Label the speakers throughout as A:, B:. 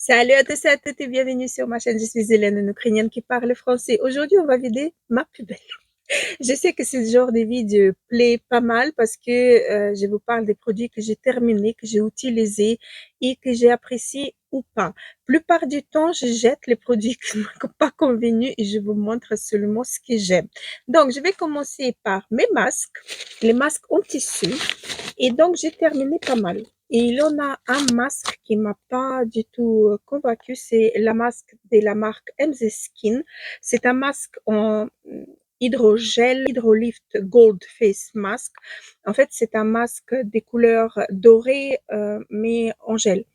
A: Salut à tous et à toutes et bienvenue sur ma chaîne. Je suis Hélène, une Ukrainienne qui parle français. Aujourd'hui, on va vider ma poubelle. Je sais que ce genre de vidéo plaît pas mal parce que je vous parle des produits que j'ai terminés, que j'ai utilisés et que j'ai appréciés ou pas. Plupart du temps, je jette les produits qui ne m'ont pas convenu et je vous montre seulement ce que j'aime. Donc, je vais commencer par mes masques, les masques en tissu. Et donc, j'ai terminé pas mal. Et il y en a un masque qui m'a pas du tout convaincu, c'est la masque de la marque MZ Skin. C'est un masque en hydrogel, Hydrolift Gold Face Mask. En fait, c'est un masque des couleurs dorées, mais en gel.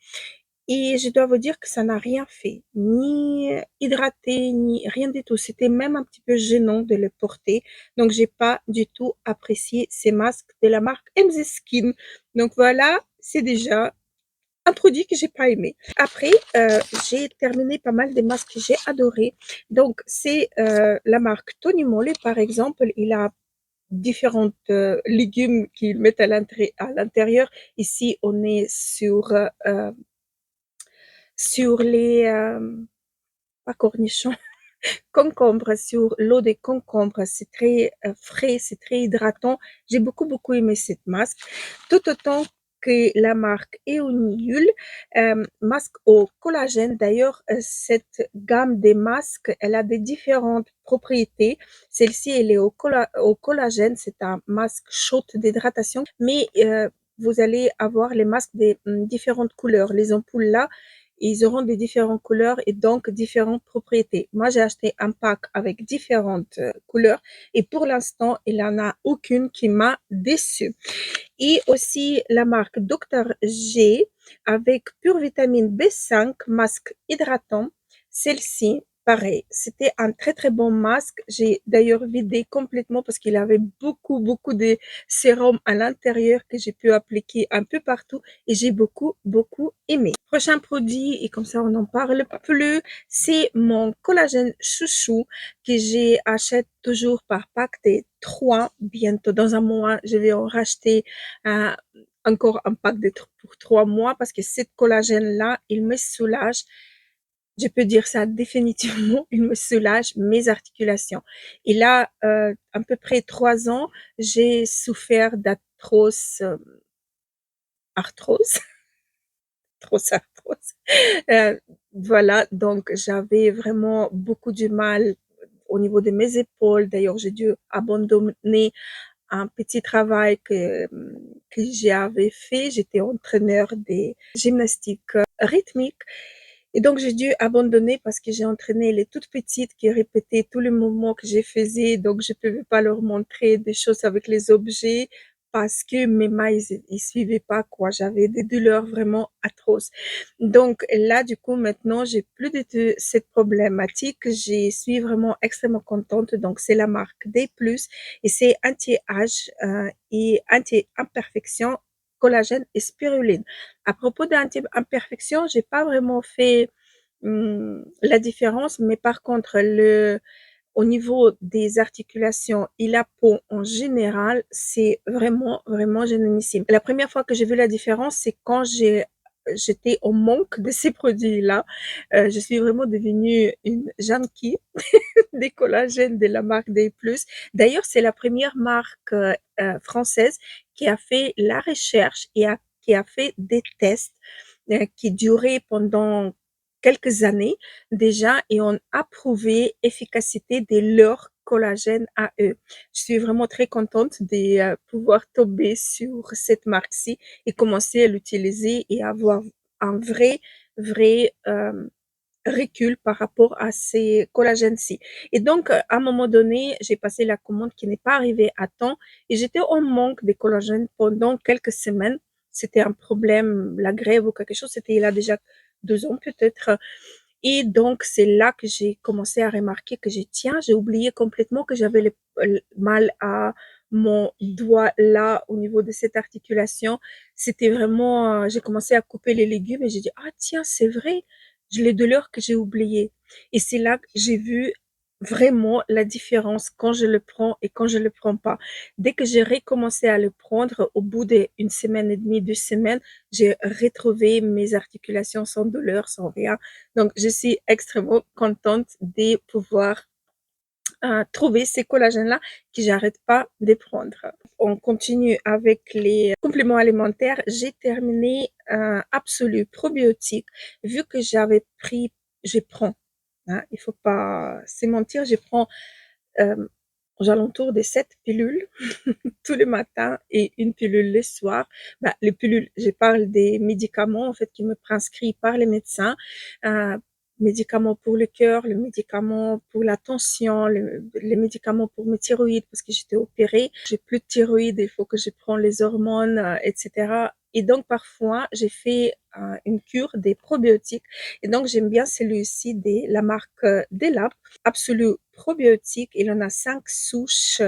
A: Et je dois vous dire que ça n'a rien fait, ni hydraté, ni rien du tout. C'était même un petit peu gênant de le porter. Donc, j'ai pas du tout apprécié ces masques de la marque MZ Skin. Donc voilà, c'est déjà un produit que j'ai pas aimé. Après, j'ai terminé pas mal des masques que j'ai adorés. Donc, c'est la marque Tony Moly, par exemple. Il a différentes légumes qu'ils mettent à l'intérieur. Ici, on est sur les pas cornichons, concombres, sur l'eau des concombres. C'est très frais, c'est très hydratant. J'ai beaucoup aimé cette masque, tout autant que la marque Eonil, masque au collagène. D'ailleurs, cette gamme des masques, elle a des différentes propriétés. Celle-ci, elle est au collagène. C'est un masque chaud d'hydratation, mais vous allez avoir les masques des différentes couleurs. Les ampoules là, ils auront des différentes couleurs et donc différentes propriétés. Moi, j'ai acheté un pack avec différentes couleurs et pour l'instant, il n'y en a aucune qui m'a déçue. Et aussi la marque Dr. G avec pure vitamine B5, masque hydratant. Celle-ci, pareil, c'était un très bon masque. J'ai d'ailleurs vidé complètement parce qu'il avait beaucoup de sérum à l'intérieur que j'ai pu appliquer un peu partout et j'ai beaucoup aimé. Prochain produit, et comme ça on n'en parle plus, c'est mon collagène chouchou que j'achète toujours par pack des 3. Bientôt, dans un mois, je vais en racheter un, encore un pack pour 3 mois parce que cette collagène-là, il me soulage. Je peux dire ça définitivement, il me soulage mes articulations. Et là, à peu près 3 ans, j'ai souffert arthrose, arthrose. Euh, voilà, donc j'avais vraiment beaucoup du mal au niveau de mes épaules. D'ailleurs, j'ai dû abandonner un petit travail que j'avais fait. J'étais entraîneur des gymnastiques rythmiques. Et donc, j'ai dû abandonner parce que j'ai entraîné les toutes petites qui répétaient tous les mouvements que j'ai faisais. Donc, je ne pouvais pas leur montrer des choses avec les objets parce que mes mains, ils suivaient pas, quoi. J'avais des douleurs vraiment atroces. Donc, là, du coup, maintenant, j'ai plus de cette problématique. Je suis vraiment extrêmement contente. Donc, c'est la marque D+, et c'est anti-âge, et anti-imperfection, collagène et spiruline. À propos d'anti-imperfection, j'ai pas vraiment fait la différence, mais par contre, au niveau des articulations et la peau en général, c'est vraiment génialissime. La première fois que j'ai vu la différence, c'est quand j'étais au manque de ces produits-là. Je suis vraiment devenue une junkie des collagènes de la marque Day+. D'ailleurs, c'est la première marque française qui a fait la recherche et qui a fait des tests qui duraient pendant quelques années déjà et ont approuvé l'efficacité de leur collagène à eux. Je suis vraiment très contente de pouvoir tomber sur cette marque-ci et commencer à l'utiliser et avoir un vrai recul par rapport à ces collagènes-ci. Et donc, à un moment donné, j'ai passé la commande qui n'est pas arrivée à temps et j'étais en manque de collagène pendant quelques semaines. C'était un problème, la grève ou quelque chose. C'était il y a déjà 2 ans peut-être. Et donc, c'est là que j'ai commencé à remarquer que tiens, j'ai oublié complètement que j'avais le mal à mon doigt là au niveau de cette articulation. C'était vraiment, j'ai commencé à couper les légumes et j'ai dit, ah tiens, c'est vrai, j'ai les douleurs que j'ai oubliées. Et c'est là que j'ai vu vraiment la différence quand je le prends et quand je le prends pas. Dès que j'ai recommencé à le prendre, au bout d'une semaine et demie, 2 semaines, j'ai retrouvé mes articulations sans douleur, sans rien. Donc, je suis extrêmement contente de pouvoir trouver ces collagènes-là que j'arrête pas de prendre. On continue avec les compléments alimentaires. J'ai terminé un Absolu probiotique. Vu que j'avais pris, je prends, hein, il faut pas se mentir, je prends euh, aux alentours de 7 pilules tous les matins et une pilule le soir. Bah, les pilules, je parle des médicaments en fait qui me prescrits par les médecins. Euh, Médicaments pour le cœur, les médicaments pour la tension, les médicaments pour mes thyroïdes parce que j'étais opérée. J'ai plus de thyroïde, il faut que je prenne les hormones, etc. Et donc parfois, j'ai fait une cure des probiotiques. Et donc j'aime bien celui-ci de la marque Delap, Absolu probiotique. Il en a 5 souches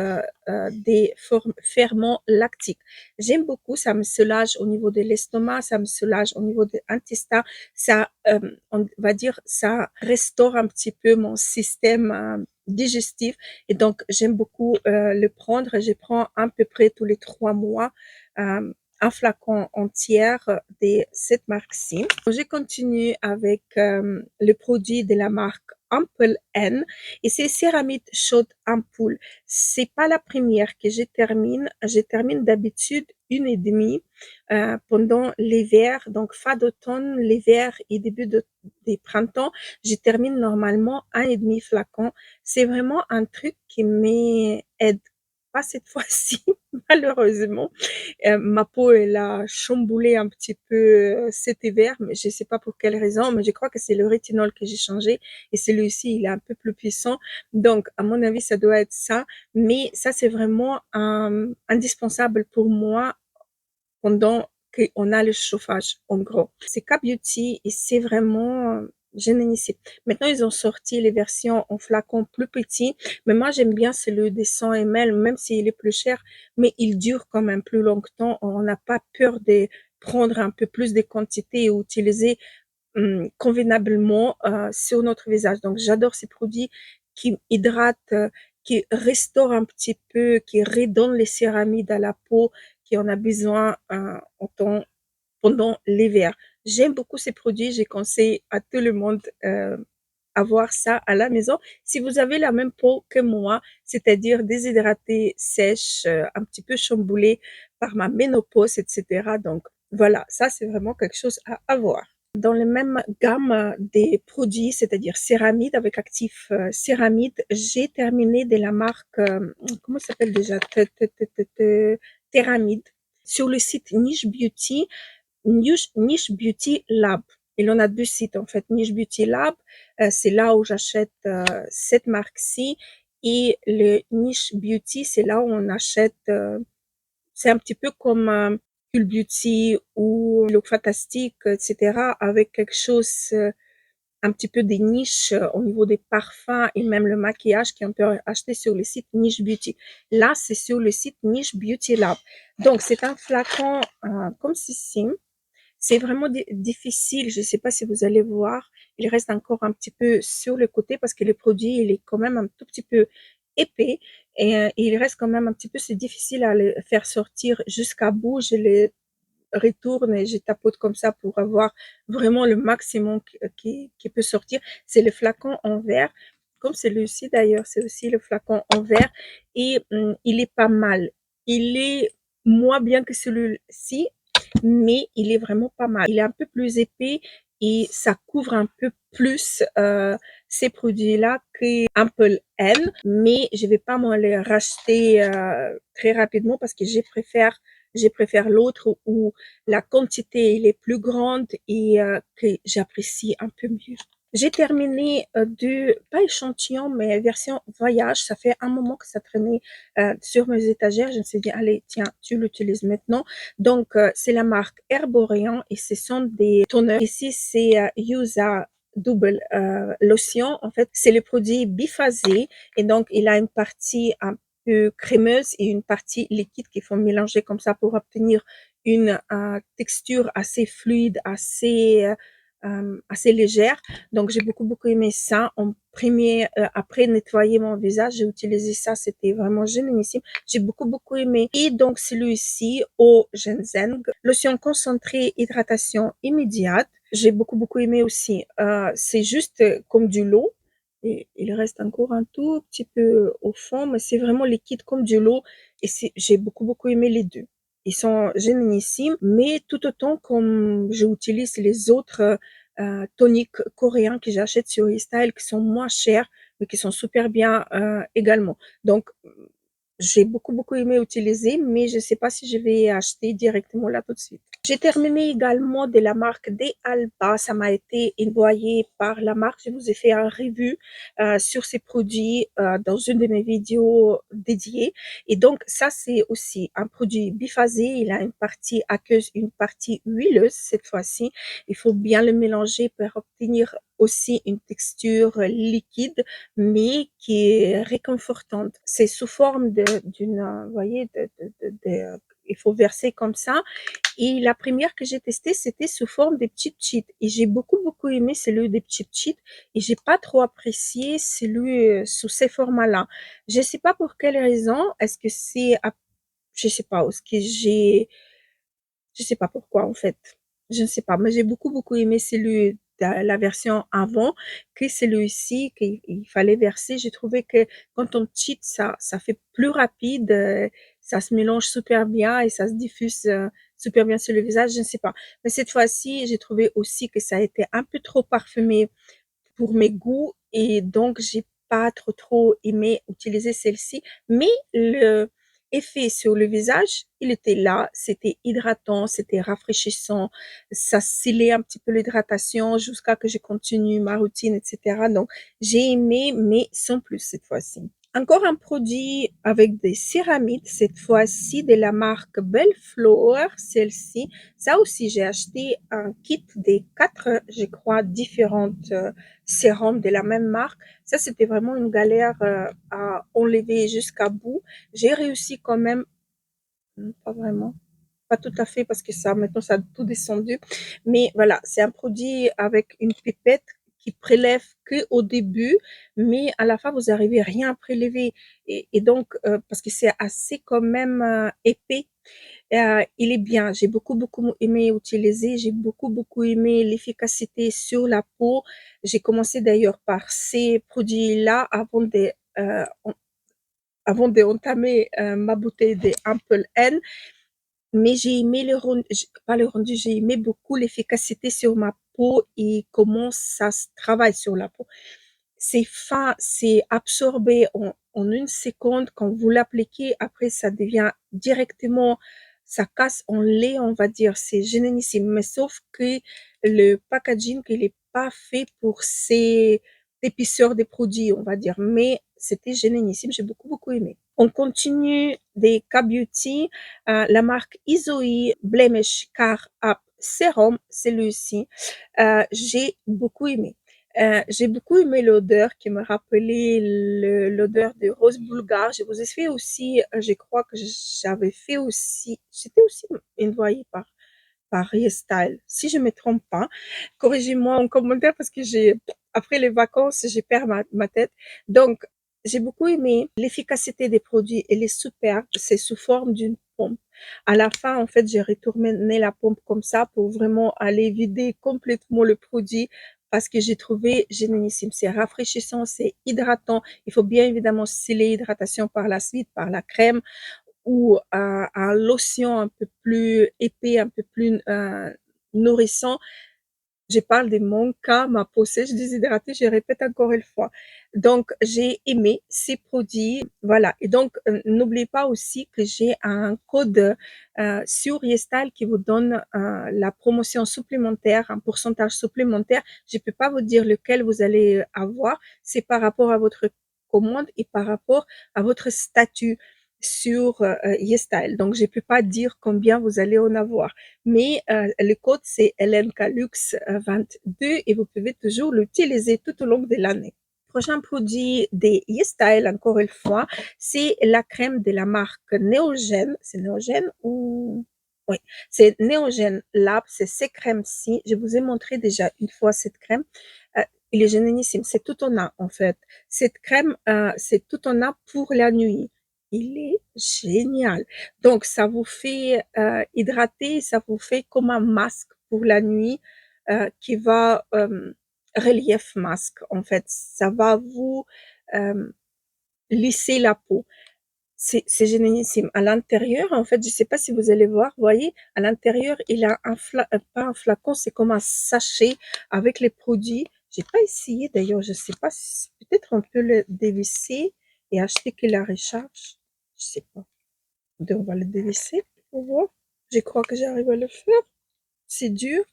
A: des ferments lactiques. J'aime beaucoup, ça me soulage au niveau de l'estomac, ça me soulage au niveau de l'intestin, ça, on va dire, ça restaure un petit peu mon système digestif et donc j'aime beaucoup le prendre. Je prends à peu près tous les 3 mois. Un flacon entier de cette marque-ci. Je continue avec le produit de la marque Ampoule N et c'est céramide chaude ampoule. C'est pas la première que je termine. Je termine d'habitude une et demie pendant l'hiver, donc fin d'automne, l'hiver et début des printemps. Je termine normalement un et demi flacon. C'est vraiment un truc qui m'aide. Pas cette fois-ci, malheureusement. Ma peau, elle a chamboulé un petit peu cet hiver, mais je sais pas pour quelle raison, mais je crois que c'est le rétinol que j'ai changé et celui-ci, il est un peu plus puissant. Donc, à mon avis, ça doit être ça. Mais ça, c'est vraiment indispensable pour moi pendant qu'on a le chauffage, en gros. C'est K-Beauty et c'est vraiment génial. Maintenant, ils ont sorti les versions en flacon plus petits, mais moi, j'aime bien celui des 100 ml, même s'il est plus cher, mais il dure quand même plus longtemps. On n'a pas peur de prendre un peu plus de quantité et utiliser convenablement sur notre visage. Donc, j'adore ces produits qui hydratent, qui restaurent un petit peu, qui redonnent les céramides à la peau, qui en a besoin pendant l'hiver. J'aime beaucoup ces produits. Je conseille à tout le monde avoir ça à la maison. Si vous avez la même peau que moi, c'est-à-dire déshydratée, sèche, un petit peu chamboulée par ma ménopause, etc. Donc voilà, ça c'est vraiment quelque chose à avoir. Dans les mêmes gammes des produits, c'est-à-dire céramide avec actif céramide, j'ai terminé de la marque, comment ça s'appelle déjà? Théramide. Sur le site Niche Beauty Lab. Il en a 2 sites en fait. Niche Beauty Lab, c'est là où j'achète cette marque-ci. Et le Niche Beauty, c'est là où on achète, c'est un petit peu comme Cool Beauty ou Look Fantastique, etc. avec quelque chose un petit peu des niches au niveau des parfums et même le maquillage qu'on peut acheter sur le site Niche Beauty. Là, c'est sur le site Niche Beauty Lab. Donc, c'est un flacon comme ceci. C'est vraiment difficile. Je ne sais pas si vous allez voir. Il reste encore un petit peu sur le côté parce que le produit, il est quand même un tout petit peu épais et il reste quand même un petit peu, c'est difficile à le faire sortir jusqu'à bout. Je le retourne et je tapote comme ça pour avoir vraiment le maximum qui peut sortir. C'est le flacon en verre, comme celui-ci d'ailleurs, c'est aussi le flacon en verre et il est pas mal. Il est moins bien que celui-ci, mais il est vraiment pas mal. Il est un peu plus épais et ça couvre un peu plus ces produits-là que Ample N, mais je vais pas me les racheter très rapidement parce que je préfère l'autre où la quantité elle est plus grande et que j'apprécie un peu mieux. J'ai terminé pas échantillon, mais version voyage. Ça fait un moment que ça traînait sur mes étagères. Je me suis dit, allez, tiens, tu l'utilises maintenant. Donc, c'est la marque Herborian et ce sont des toners. Ici, c'est Yusa Double Lotion. En fait, c'est le produit biphasé et donc, il a une partie un peu crémeuse et une partie liquide qu'il faut mélanger comme ça pour obtenir une texture assez fluide, assez assez légère. Donc, j'ai beaucoup aimé ça. En premier, après nettoyer mon visage, j'ai utilisé ça. C'était vraiment génialissime. J'ai beaucoup aimé. Et donc, celui-ci au ginseng, lotion concentrée, hydratation immédiate. J'ai beaucoup aimé aussi. C'est juste comme du lot. Et il reste encore un tout petit peu au fond, mais c'est vraiment liquide comme du lot. Et j'ai beaucoup aimé les deux. Ils sont génialissimes, mais tout autant comme j'utilise les autres toniques coréens que j'achète sur eStyle qui sont moins chers, mais qui sont super bien également. Donc, j'ai beaucoup aimé utiliser, mais je ne sais pas si je vais acheter directement là tout de suite. J'ai terminé également de la marque des Alba. Ça m'a été envoyé par la marque. Je vous ai fait un review sur ces produits dans une de mes vidéos dédiées. Et donc, ça, c'est aussi un produit biphasé. Il a une partie aqueuse, une partie huileuse cette fois-ci. Il faut bien le mélanger pour obtenir aussi une texture liquide, mais qui est réconfortante. C'est sous forme d'une, vous voyez, il faut verser comme ça. Et la première que j'ai testée, c'était sous forme des petites cheats. Et j'ai beaucoup aimé celui des petites cheats. Et j'ai pas trop apprécié celui sous ces formats-là. Je sais pas pour quelle raison. Est-ce que c'est, je sais pas, est-ce que je sais pas pourquoi en fait. Je ne sais pas, mais j'ai beaucoup aimé celui de la version avant que celui-ci qu'il fallait verser. J'ai trouvé que quand on cheat, ça fait plus rapide, ça se mélange super bien et ça se diffuse super bien sur le visage. Je ne sais pas. Mais cette fois-ci, j'ai trouvé aussi que ça a été un peu trop parfumé pour mes goûts et donc j'ai pas trop aimé utiliser celle-ci. Mais le effet sur le visage, il était là, c'était hydratant, c'était rafraîchissant, ça scellait un petit peu l'hydratation jusqu'à que je continue ma routine, etc. Donc j'ai aimé, mais sans plus cette fois-ci. Encore un produit avec des céramides, cette fois-ci de la marque Bellefleur, celle-ci. Ça aussi, j'ai acheté un kit des 4, je crois, différentes sérums de la même marque. Ça, c'était vraiment une galère à enlever jusqu'à bout. J'ai réussi quand même, pas vraiment, pas tout à fait parce que ça, maintenant, ça a tout descendu. Mais voilà, c'est un produit avec une pipette qui prélève que au début, mais à la fin, vous arrivez rien à prélever. Et donc, parce que c'est assez quand même épais, il est bien. J'ai beaucoup aimé utiliser. J'ai beaucoup aimé l'efficacité sur la peau. J'ai commencé d'ailleurs par ces produits-là avant d'entamer ma bouteille de Ample N. Mais j'ai aimé le rendu, pas le rendu, j'ai aimé beaucoup l'efficacité sur ma peau et comment ça se travaille sur la peau. C'est fin, c'est absorbé en une seconde. Quand vous l'appliquez, après, ça devient directement, ça casse en lait, on va dire. C'est génialissime. Mais sauf que le packaging, il est pas fait pour ces épaisseurs des produits, on va dire. Mais c'était génialissime. J'ai beaucoup aimé. On continue des K-Beauty, la marque Isoi Blemish Care Up Serum, celui-ci. J'ai beaucoup aimé. J'ai beaucoup aimé l'odeur qui me rappelait l'odeur de rose bulgare. Je vous ai fait aussi, je crois que j'avais fait aussi, j'étais aussi envoyée par Style. Si je me trompe pas, corrigez-moi en commentaire parce que après les vacances, j'ai perdu ma tête. Donc, j'ai beaucoup aimé l'efficacité des produits. Elle est superbe. C'est sous forme d'une pompe. À la fin, en fait, j'ai retourné la pompe comme ça pour vraiment aller vider complètement le produit parce que j'ai trouvé génialissime. C'est rafraîchissant, c'est hydratant. Il faut bien évidemment sceller l'hydratation par la suite, par la crème ou un lotion un peu plus épais, un peu plus nourrissant. Je parle de mon cas, ma peau sèche déshydratée, je répète encore une fois. Donc, j'ai aimé ces produits. Voilà. Et donc, n'oubliez pas aussi que j'ai un code sur YesStyle qui vous donne la promotion supplémentaire, un pourcentage supplémentaire. Je peux pas vous dire lequel vous allez avoir. C'est par rapport à votre commande et par rapport à votre statut sur YesStyle. Donc, je peux pas dire combien vous allez en avoir. Mais le code, c'est LNKLux22 et vous pouvez toujours l'utiliser tout au long de l'année. Prochain produit des YesStyle, encore une fois, c'est la crème de la marque Neogen. C'est Neogen ou Oui, c'est Neogen Lab, c'est ces crèmes-ci. Je vous ai montré déjà une fois cette crème. Il est génialissime. C'est tout en un, en fait. Cette crème, c'est tout en un pour la nuit. Il est génial. Donc, ça vous fait hydrater, ça vous fait comme un masque pour la nuit qui va relief masque, en fait. Ça va vous euh, lisser la peau. C'est génialissime. À l'intérieur, en fait, je sais pas si vous allez voir, vous voyez, à l'intérieur, il a pas un flacon, c'est comme un sachet avec les produits. J'ai pas essayé d'ailleurs, je sais pas si peut-être on peut le dévisser et acheter que la recharge. Je sais pas. Donc, on va le dévisser pour voir. Je crois que j'arrive à le faire. C'est dur,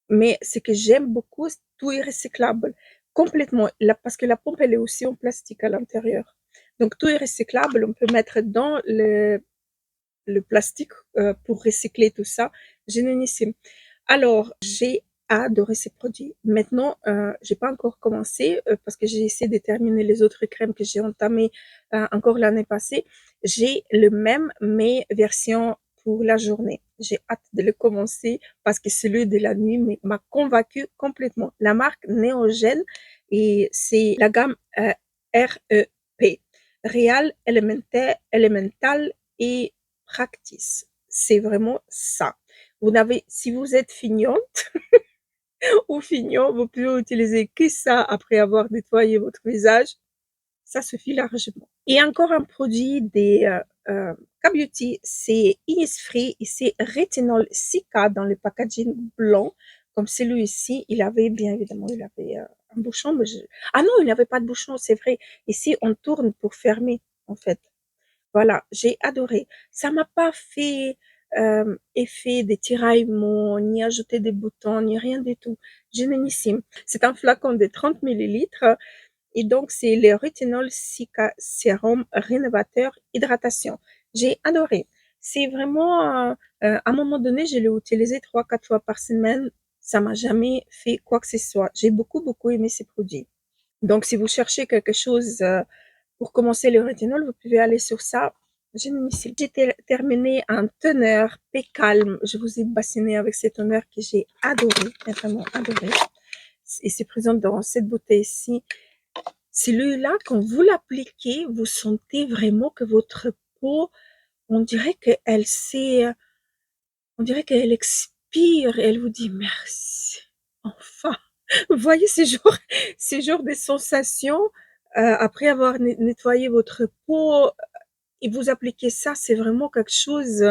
A: mais ce que j'aime beaucoup, tout est recyclable complètement. Parce que la pompe, elle est aussi en plastique à l'intérieur. Donc, tout est recyclable. On peut mettre dans le plastique pour recycler tout ça. Génialissime. Alors, j'ai adoré ces produits. Maintenant, j'ai pas encore commencé parce que j'ai essayé de terminer les autres crèmes que j'ai entamées encore l'année passée. J'ai le même, mais version pour la journée. J'ai hâte de le commencer parce que celui de la nuit m'a convaincu complètement. La marque Neogen et c'est la gamme REP. Real, Elemental et Practice. C'est vraiment ça. Vous n'avez, si vous êtes fignante ou fignon, vous pouvez utiliser que ça après avoir nettoyé votre visage. Ça suffit largement. Et encore un produit des K-Beauty, c'est Innisfree et c'est Retinol Cica dans le packaging blanc. Comme celui-ci, il avait bien évidemment, il avait un bouchon. Ah non, il n'avait pas de bouchon, c'est vrai. Ici, on tourne pour fermer, en fait. Voilà, j'ai adoré. Ça m'a pas fait effet de tiraillement, ni ajouter des boutons, ni rien du tout. Génialissime. C'est un flacon de 30 millilitres et donc c'est le Retinol Cica Sérum Rénovateur Hydratation. J'ai adoré. C'est vraiment, à un moment donné, je l'ai utilisé 3, 4 fois par semaine. Ça m'a jamais fait quoi que ce soit. J'ai beaucoup, beaucoup aimé ces produits. Donc, si vous cherchez quelque chose pour commencer le rétinol, vous pouvez aller sur ça. Génial. J'ai terminé un toner P Calme. Je vous ai bassiné avec ce toner que j'ai adoré, vraiment adoré. Et c'est présent dans cette bouteille-ci. Celui-là, quand vous l'appliquez, vous sentez vraiment que votre peau, on dirait qu'elle s'est, on dirait qu'elle expire et elle vous dit merci. Enfin. Vous voyez ces genres de sensations après avoir nettoyé votre peau et vous appliquez ça, c'est vraiment quelque chose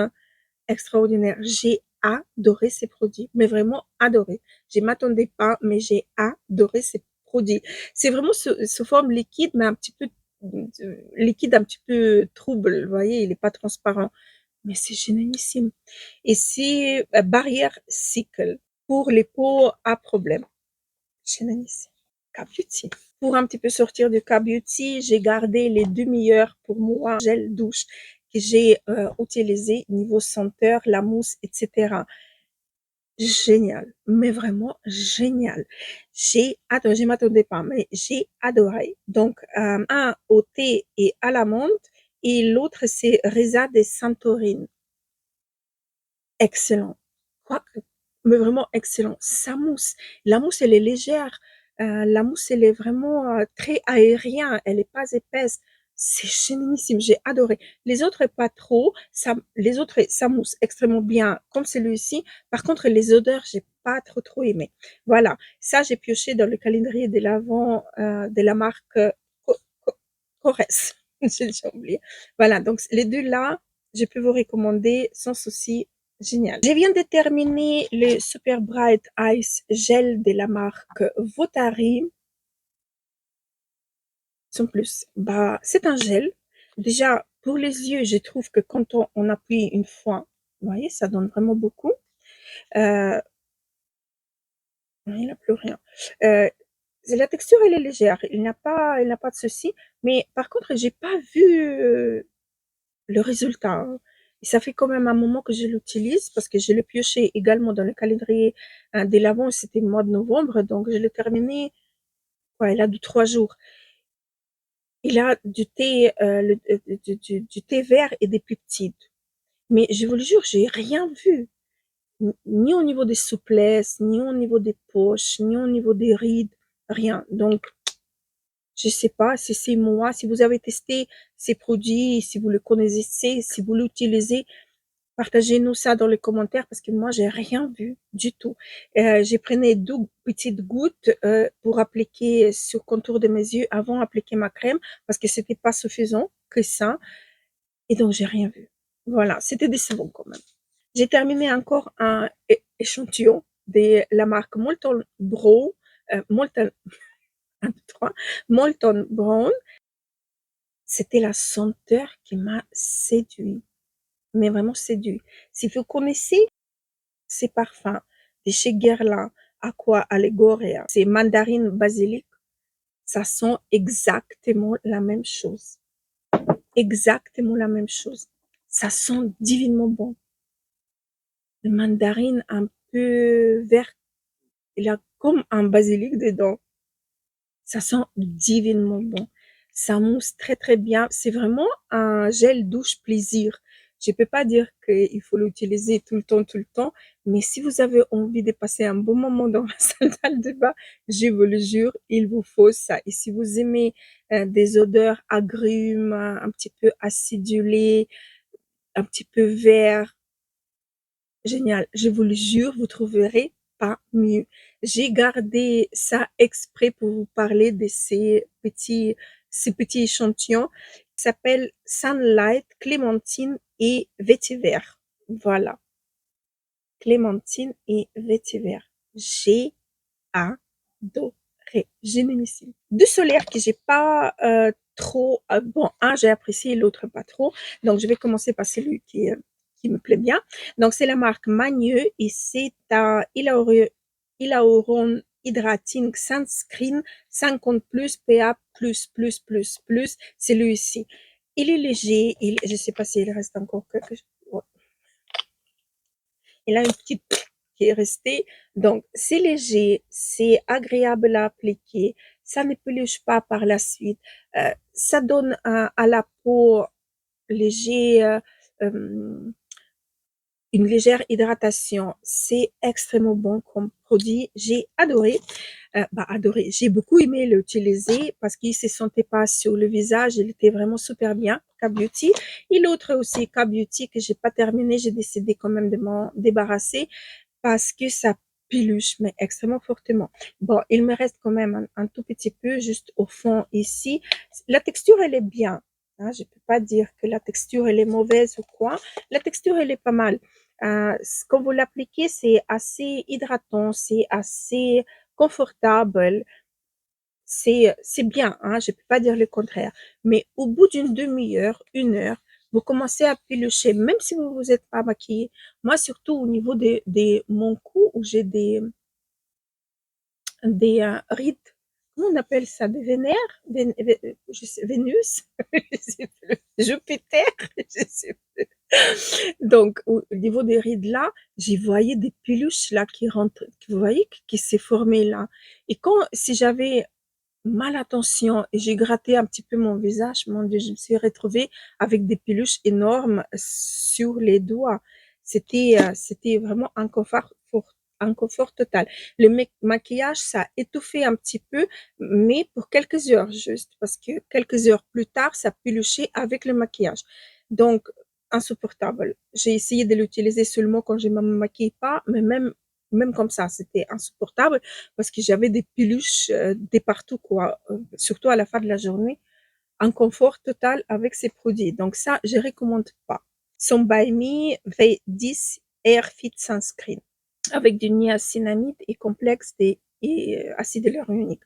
A: extraordinaire. J'ai adoré ces produits, mais vraiment adoré. Je m'attendais pas, mais j'ai adoré ces produits. C'est vraiment sous forme liquide, mais un petit peu liquide, un petit peu trouble. Vous voyez, il est pas transparent, mais c'est génialissime. Et c'est barrière cycle pour les peaux à problème. Génialissime. K-Beauty. Pour un petit peu sortir du K-Beauty, j'ai gardé les 2 meilleurs pour moi gel douche que j'ai utilisé niveau senteur, la mousse, etc. Génial, mais vraiment génial. J'ai adoré, je m'attendais pas, mais j'ai adoré. Donc, un au thé et à la menthe et l'autre c'est Reza de Santorin. Excellent. Quoique, mais vraiment excellent. Sa mousse, la mousse, elle est légère. La mousse, elle est vraiment très aérienne. Elle est pas épaisse. C'est génialissime. J'ai adoré. Les autres, pas trop. Les autres, ça mousse extrêmement bien, comme celui-ci. Par contre, les odeurs, j'ai pas trop aimé. Voilà. Ça, j'ai pioché dans le calendrier de l'Avent de la marque Co- Co- Corès. J'ai déjà oublié. Voilà. Donc, les deux là, je peux vous recommander sans souci. Génial. Je viens de terminer le Super Bright Ice Gel de la marque Votari. Sans plus, bah, c'est un gel. Déjà, pour les yeux, je trouve que quand on appuie une fois, vous voyez, ça donne vraiment beaucoup. Euh, il n'a plus rien. Euh, la texture, elle est légère. Il n'a pas de souci. Mais par contre, j'ai pas vu le résultat, hein. Et ça fait quand même un moment que je l'utilise parce que je l'ai pioché également dans le calendrier de l'Avent, c'était le mois de novembre, donc je l'ai terminé, ouais, il a 3 jours. Il a du thé, du thé vert et des peptides. Mais je vous le jure, j'ai rien vu. Ni au niveau des souplesses, ni au niveau des poches, ni au niveau des rides, rien. Donc, je sais pas si c'est moi, si vous avez testé ces produits, si vous le connaissez, si vous l'utilisez, partagez-nous ça dans les commentaires parce que moi, j'ai rien vu du tout. J'ai prenais 2 petites gouttes pour appliquer sur le contour de mes yeux avant d'appliquer ma crème parce que c'était pas suffisant que ça. Et donc, j'ai rien vu. Voilà, c'était décevant quand même. J'ai terminé encore un échantillon de la marque Molton Brown, Molton, 1, 2, 3, Molton Brown. C'était la senteur qui m'a séduit, mais vraiment séduit. Si vous connaissez ces parfums de chez Guerlain, Aqua Allegoria, c'est mandarine basilic, ça sent exactement la même chose. Exactement la même chose. Ça sent divinement bon. Le mandarine un peu vert, il y a comme un basilic dedans. Ça sent divinement bon. Ça mousse très très bien. C'est vraiment un gel douche plaisir. Je peux pas dire qu'il faut l'utiliser tout le temps, mais si vous avez envie de passer un bon moment dans la salle de bain, je vous le jure, il vous faut ça. Et si vous aimez des odeurs agrumes, un petit peu acidulées, un petit peu vert, génial. Je vous le jure, vous trouverez pas mieux. J'ai gardé ça exprès pour vous parler de ces petits échantillons qui s'appellent Sunlight, Clémentine et Vétiver. Voilà. Clémentine et Vétiver. J'ai adoré. Génialissime. Deux solaires que j'ai pas trop. Bon, un j'ai apprécié, l'autre pas trop. Donc je vais commencer par celui qui me plaît bien. Donc c'est la marque Magneux et c'est un Hyaluron Hydrating Sunscreen 50 plus PA plus. Celui-ci. Il est léger. Je sais pas s'il reste encore quelque chose. Ouais. Il a une petite qui est restée. Donc, c'est léger, c'est agréable à appliquer, ça ne peluche pas par la suite. Ça donne à la peau léger, une légère hydratation. C'est extrêmement bon comme produit. J'ai adoré. Adoré. J'ai beaucoup aimé l'utiliser parce qu'il se sentait pas sur le visage. Il était vraiment super bien. K-Beauty. Et l'autre aussi, K-Beauty, que j'ai pas terminé. J'ai décidé quand même de m'en débarrasser parce que ça piluche, mais extrêmement fortement. Bon, il me reste quand même un tout petit peu juste au fond ici. La texture, elle est bien. Hein, je peux pas dire que la texture, elle est mauvaise ou quoi. La texture, elle est pas mal. Quand vous l'appliquez, c'est assez hydratant, c'est assez confortable. C'est bien, hein, je peux pas dire le contraire. Mais au bout d'une demi-heure, 1 heure, vous commencez à pilucher, même si vous vous êtes pas maquillé. Moi, surtout au niveau des mon cou, où j'ai des rides, comment on appelle ça, des vénères, je sais, Vénus, je sais plus, Jupiter, je sais plus. Donc, au niveau des rides là, j'y voyais des peluches là qui rentrent, vous voyez, qui s'est formé là. Et quand, si j'avais mal attention et j'ai gratté un petit peu mon visage, mon Dieu, je me suis retrouvée avec des peluches énormes sur les doigts. C'était vraiment un confort total. Le maquillage, ça a étouffé un petit peu, mais pour quelques heures juste, parce que quelques heures plus tard, ça peluchait avec le maquillage. Donc, insupportable. J'ai essayé de l'utiliser seulement quand je ne me maquille pas, mais même comme ça, c'était insupportable parce que j'avais des peluches de partout, quoi. Surtout à la fin de la journée, un confort total avec ces produits. Donc ça, je recommande pas. Son By Me V10 Air Fit Sunscreen avec du niacinamide et complexe et acide hyaluronique.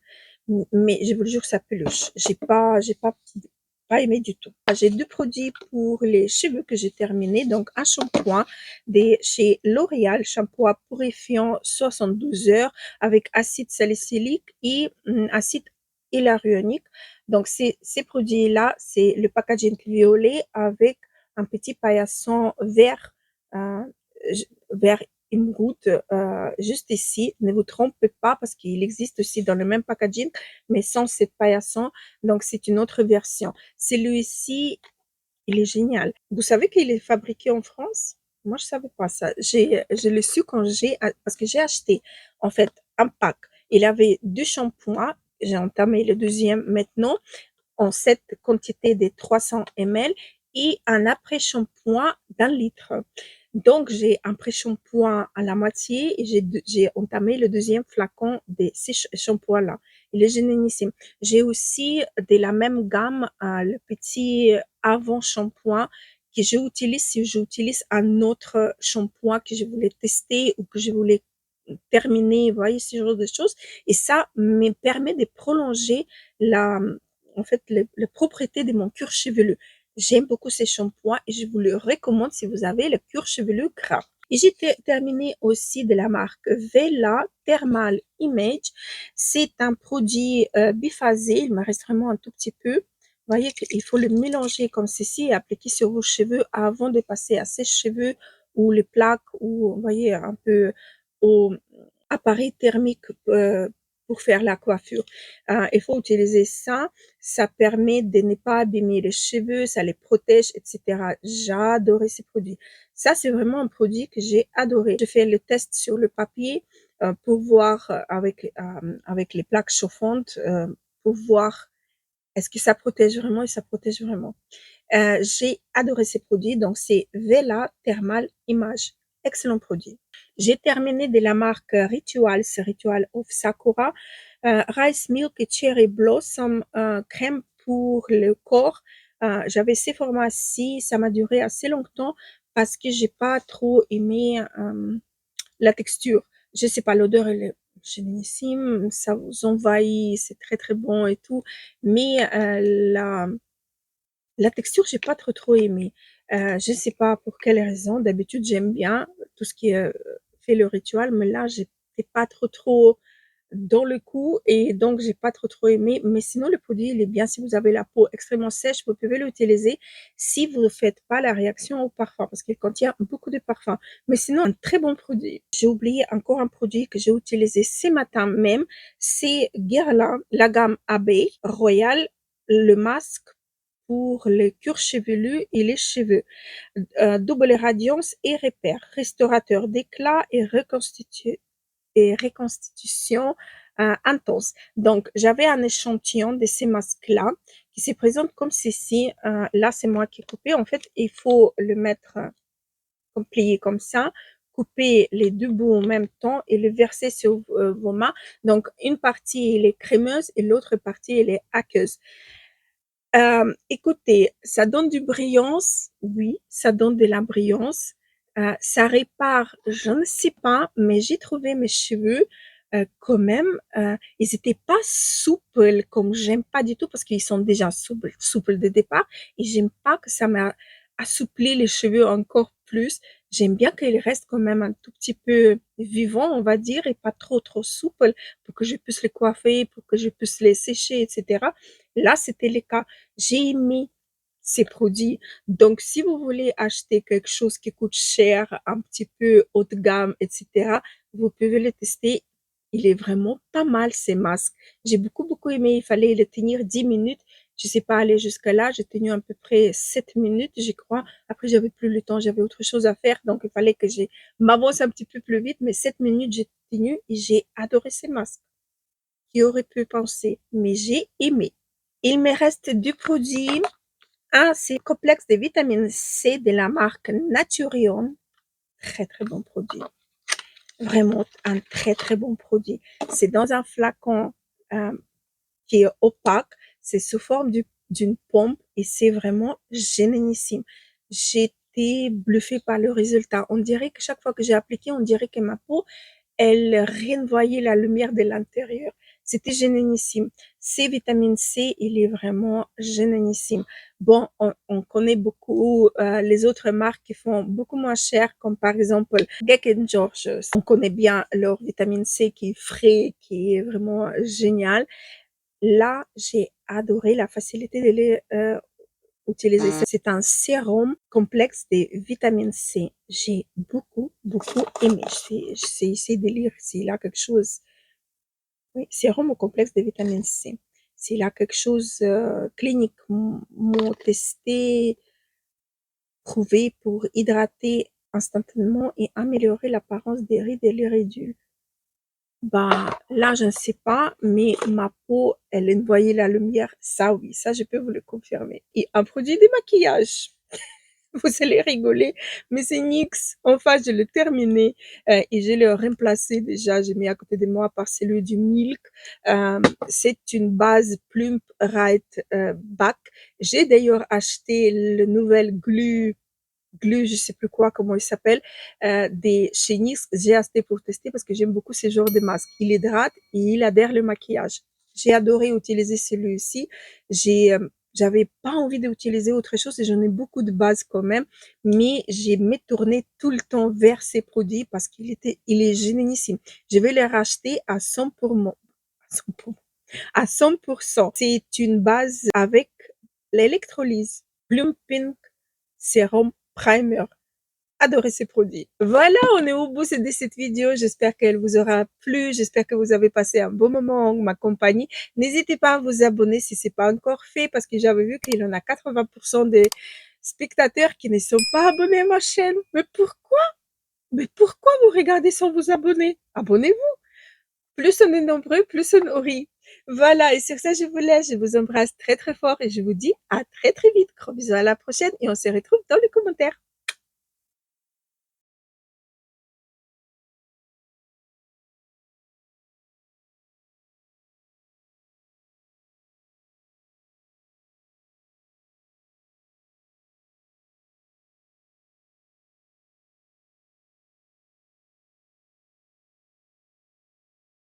A: Mais je vous le jure, ça peluche. J'ai pas aimé du tout. J'ai deux produits pour les cheveux que j'ai terminé. Donc, un shampoing chez L'Oréal, shampoing purifiant 72 heures avec acide salicylique et acide hyaluronique. Donc, ces produits-là, c'est le packaging violet avec un petit paillasson vert, euh, vert émeraude, juste ici. Ne vous trompez pas parce qu'il existe aussi dans le même packaging, mais sans cette paillasson. Donc, c'est une autre version. Celui-ci, il est génial. Vous savez qu'il est fabriqué en France? Moi, je savais pas ça. Je l'ai su quand parce que j'ai acheté, en fait, un pack. Il avait 2 shampoings. J'ai entamé le deuxième maintenant en cette quantité de 300 ml et un après-shampoing d'un litre. Donc, j'ai un pré-shampoing à la moitié et j'ai entamé le deuxième flacon de ces shampoings-là. Il est génialissime. J'ai aussi de la même gamme le petit avant-shampoing que j'utilise si j'utilise un autre shampoing que je voulais tester ou que je voulais terminer, vous voyez, ce genre de choses. Et ça me permet de prolonger la, en fait, les propriétés de mon cuir chevelu. J'aime beaucoup ces shampoings et je vous le recommande si vous avez le cuir chevelu gras. Et j'ai terminé aussi de la marque Vela Thermal Image. C'est un produit biphasé, il me reste vraiment un tout petit peu. Vous voyez qu'il faut le mélanger comme ceci et appliquer sur vos cheveux avant de passer à sèche-cheveux ou les plaques ou, vous voyez, un peu au appareil thermique pour faire la coiffure. Il faut utiliser ça. Ça permet de ne pas abîmer les cheveux, ça les protège, etc. J'adorais ces produits. Ça, c'est vraiment un produit que j'ai adoré. Je fais le test sur le papier pour voir avec les plaques chauffantes, pour voir est-ce que ça protège vraiment et ça protège vraiment. J'ai adoré ces produits, donc c'est Vela Thermal Image. Excellent produit. J'ai terminé de la marque Rituals, Ritual of Sakura, Rice Milk et Cherry Blossom crème pour le corps. J'avais ces formats-ci, ça m'a duré assez longtemps parce que j'ai pas trop aimé la texture. Je sais pas, l'odeur elle est génialissime, ça vous envahit, c'est très très bon et tout, mais la texture, j'ai pas trop aimé. Je sais pas pour quelle raison. D'habitude, j'aime bien tout ce qui fait le rituel, mais là, j'étais pas trop dans le coup et donc j'ai pas trop aimé. Mais sinon, le produit, il est bien. Si vous avez la peau extrêmement sèche, vous pouvez l'utiliser si vous ne faites pas la réaction au parfum parce qu'il contient beaucoup de parfum. Mais sinon, un très bon produit. J'ai oublié encore un produit que j'ai utilisé ce matin même. C'est Guerlain, la gamme Abeille Royal, le masque pour le cuir chevelu et les cheveux. Double radiance et repère, restaurateur d'éclat et reconstitution intense. Donc, j'avais un échantillon de ces masques-là qui se présente comme ceci. Là, c'est moi qui ai coupé. En fait, il faut le mettre plié comme ça, couper les deux bouts en même temps et le verser sur vos mains. Donc, une partie, elle est crémeuse et l'autre partie, elle est aqueuse. Écoutez, ça donne du brillance, oui, ça donne de la brillance. Ça répare, je ne sais pas, mais j'ai trouvé mes cheveux quand même, ils étaient pas souples comme j'aime pas du tout parce qu'ils sont déjà souples de départ et j'aime pas que ça m'a assoupli les cheveux encore plus. J'aime bien qu'ils restent quand même un tout petit peu vivants, on va dire, et pas trop souples pour que je puisse les coiffer, pour que je puisse les sécher, etc. Là, c'était le cas. J'ai aimé ces produits. Donc, si vous voulez acheter quelque chose qui coûte cher, un petit peu haut de gamme, etc., vous pouvez le tester. Il est vraiment pas mal, ces masques. J'ai beaucoup aimé. Il fallait le tenir 10 minutes. Je sais pas aller jusqu'à là. J'ai tenu à peu près 7 minutes, je crois. Après, j'avais plus le temps. J'avais autre chose à faire. Donc, il fallait que je m'avance un petit peu plus vite. Mais 7 minutes, j'ai tenu et j'ai adoré ces masques. Qui aurait pu penser? Mais j'ai aimé. Il me reste deux produits. Un, c'est complexe de vitamine C de la marque Naturion. Très bon produit. Vraiment un très bon produit. C'est dans un flacon euh, qui est opaque. C'est sous forme d'une pompe et c'est vraiment génialissime. J'étais bluffée par le résultat. On dirait que chaque fois que j'ai appliqué, on dirait que ma peau elle renvoyait la lumière de l'intérieur. C'était génialissime. C, vitamine C, il est vraiment génialissime. Bon, on connaît beaucoup les autres marques qui font beaucoup moins cher, comme par exemple Geck George. On connaît bien leur vitamine C qui est frais, qui est vraiment génial. Là, j'ai adoré la facilité de les utiliser. C'est un sérum complexe de vitamine C. J'ai beaucoup aimé. J'ai essayé de lire s'il y a quelque chose. Oui, sérum au complexe de vitamine C. S'il y a quelque chose cliniquement testé, prouvé pour hydrater instantanément et améliorer l'apparence des rides et les ridules. Bah, là, je ne sais pas, mais ma peau, elle envoyait la lumière. Ça, oui, ça, je peux vous le confirmer. Et un produit de maquillage. Vous allez rigoler, mais c'est NYX. Enfin, je l'ai terminé et je l'ai remplacé déjà. J'ai mis à côté de moi par celui du Milk. C'est une base Plump Right Back. J'ai d'ailleurs acheté le nouvel glue, je sais plus quoi, comment il s'appelle, des chez NYX. J'ai acheté pour tester parce que j'aime beaucoup ce genre de masque. Il hydrate et il adhère le maquillage. J'ai adoré utiliser celui-ci. J'avais pas envie d'utiliser autre chose et j'en ai beaucoup de bases quand même, mais j'ai me tourné tout le temps vers ces produits parce il est génialissime. Je vais les racheter à 100 pour moi, à 100%. C'est une base avec l'électrolyse, Plumping Serum Primer. Adoré ces produits. Voilà, on est au bout de cette vidéo. J'espère qu'elle vous aura plu. J'espère que vous avez passé un bon moment en ma compagnie. N'hésitez pas à vous abonner si c'est pas encore fait parce que j'avais vu qu'il y en a 80% des spectateurs qui ne sont pas abonnés à ma chaîne. Mais pourquoi? Mais pourquoi vous regardez sans vous abonner? Abonnez-vous. Plus on est nombreux, plus on rit. Voilà, et sur ça, je vous laisse. Je vous embrasse très très fort et je vous dis à très très vite. Gros bisous à la prochaine et on se retrouve dans les commentaires.